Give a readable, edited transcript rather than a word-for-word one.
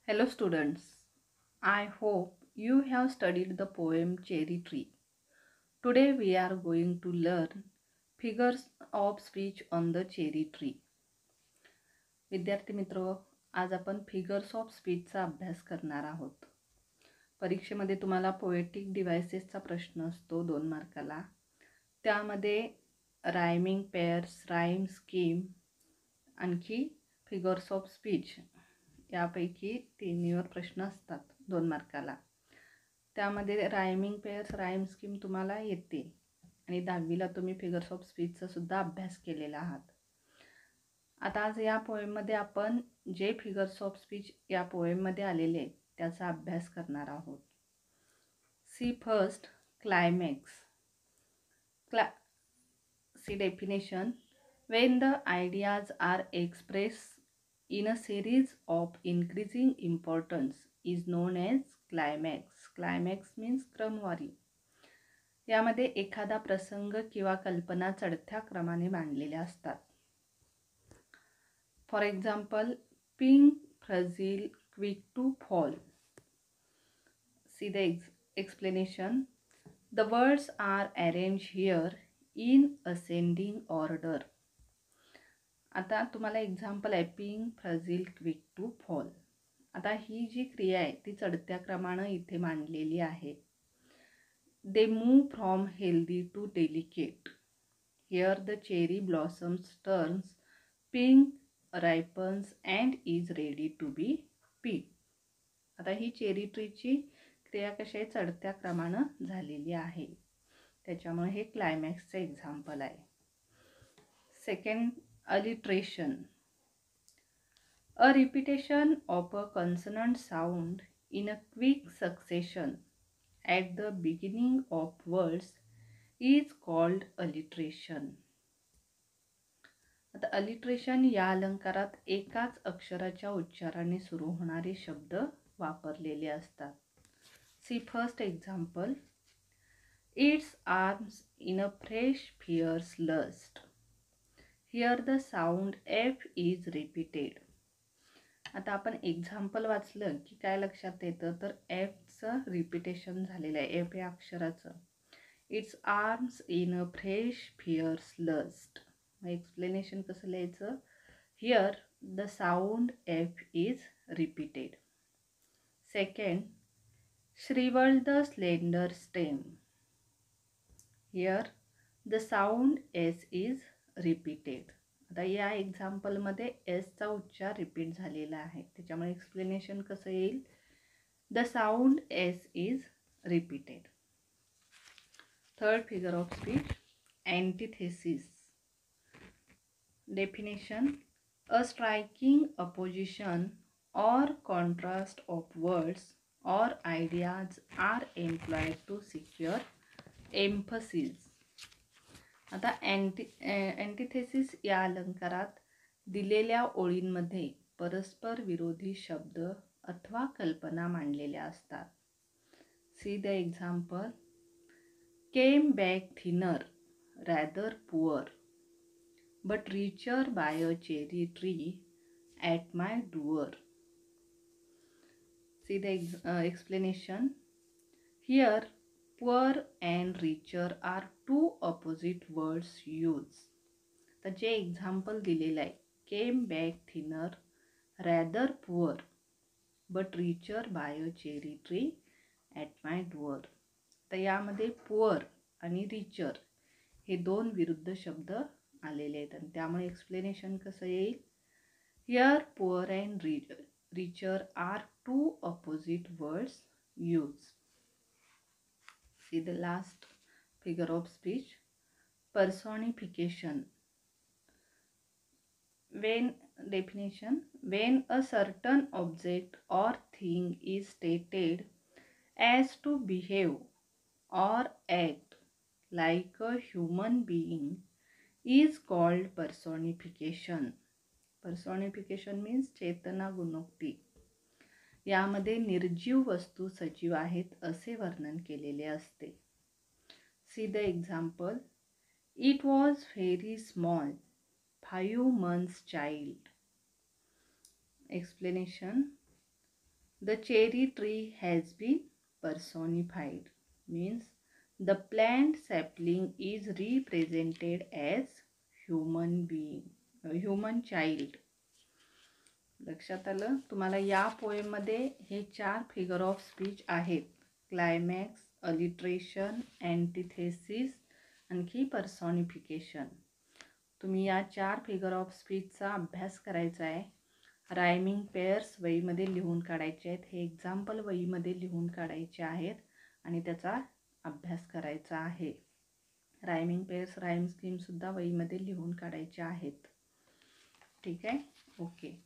Hello students, I hope you have studied the poem Cherry Tree. Today we are going to learn figures of speech on the cherry tree. विद्यार्थी मित्र, आज आपण figures of स्पीचचा अभ्यास करणार आहोत. परीक्षेमध्ये तुम्हाला पोएटिक डिव्हाइसेसचा प्रश्न असतो 2 मार्काला. त्यामध्ये रायमिंग पेअर्स, राईम स्कीम, आणखी फिगर्स ऑफ स्पीच यापैकी तिन्हीवर प्रश्न असतात 2 मार्काला. त्यामध्ये रायमिंग पेअर्स, राईम स्कीम तुम्हाला येते आणि 10वीला तुम्ही फिगर्स ऑफ स्पीचचा सुद्धा अभ्यास केलेला आहात. आता आज या पोएममध्ये आपण जे फिगर्स ऑफ स्पीच या पोएममध्ये आलेले आहेत त्याचा अभ्यास करणार आहोत. See first climax. See definition. When the ideas are expressed in a series of increasing importance is known as climax. Climax means क्रमवारी. यामध्ये एखादा प्रसंग किंवा कल्पना चढत्या क्रमाने मांडलेल्या असतात. For example, pink, fragile, quick to fall. See the explanation. The words are arranged here in ascending order. आता तुम्हाला एक्झाम्पल आहे pink, fragile, quick to fall. आता ही जी क्रिया आहे ती चढत्या क्रमानं इथे मांडलेली आहे. They move from healthy to delicate. Here the cherry blossoms turns pink, ripens and is ready to be pick. आता ही चेरी ट्रीची क्रिया कशी आहे, चढत्या क्रमानं झालेली आहे. त्याच्यामुळे हे क्लायमॅक्सचं एक्झाम्पल आहे. Second, alliteration. A repetition of a consonant sound in a quick succession at the beginning of words is called alliteration. आता alliteration या अलंकारात एकाच अक्षराच्या उच्चाराने सुरू होणारे शब्द वापरलेले असतात. See first example. Its arms in a fresh fierce lust. Here the sound F is repeated. आता आपण एक्झाम्पल वाचलं की काय लक्षात येतं, तर एफचं रिपिटेशन झालेलं आहे, एफ या अक्षराचं. It's arms in a fresh fierce lust. मग एक्सप्लेनेशन कसं लिहायचं, here the sound F is repeated. Second, shrivel the slender stem. Here the sound S is repeated. आता या एक्झाम्पलमध्ये एसचा उच्चार रिपीट झालेला आहे, त्याच्यामुळे एक्सप्लेनेशन कसं येईल, the sound S is repeated. Third figure of speech, antithesis. Definition. A striking opposition or contrast of words or ideas are employed to secure emphasis. आता अँटिथेसिस या अलंकारात दिलेल्या ओळींमध्ये परस्पर विरोधी शब्द अथवा कल्पना मांडलेल्या असतात. See the example. Came back thinner, rather poor, but richer by a cherry tree at my door. See the explanation. Here, poor and richer are two opposite words used. तर जे एक्झाम्पल दिलेलं आहे, came back thinner, rather poor, but richer by a cherry tree at my door. तर यामध्ये poor आणि richer हे दोन विरुद्ध शब्द आलेले आहेत आणि त्यामुळे एक्सप्लेनेशन कसं येईल, here poor and richer are two opposite words used. See the last figure of speech, personification. When definition, when a certain object or thing is stated as to behave or act like a human being is called personification. Personification means चेतना गुणोक्ती. यामध्ये निर्जीव वस्तू सजीव आहेत असे वर्णन केलेले असते. C the example. It was very small, 5 months child. Explanation. The cherry tree has been personified. Means the plant sapling is represented as human being, human child. लक्षात आलं? तुम्हाला या पोएममध्ये हे 4 फिगर ऑफ स्पीच आहेत. क्लायमॅक्स, अलिट्रेशन, अँटिथेसिस, आणखी पर्सॉनिफिकेशन. तुम्ही या 4 figure of स्पीचचा अभ्यास करायचा आहे. रायमिंग पेअर्स वहीमध्ये लिहून काढायचे आहेत. हे एक्झाम्पल वहीमध्ये लिहून काढायचे आहेत आणि त्याचा अभ्यास करायचा आहे. रायमिंग पेअर्स, राईम स्कीमसुद्धा वहीमध्ये लिहून काढायचे आहेत. ठीक आहे? ओके.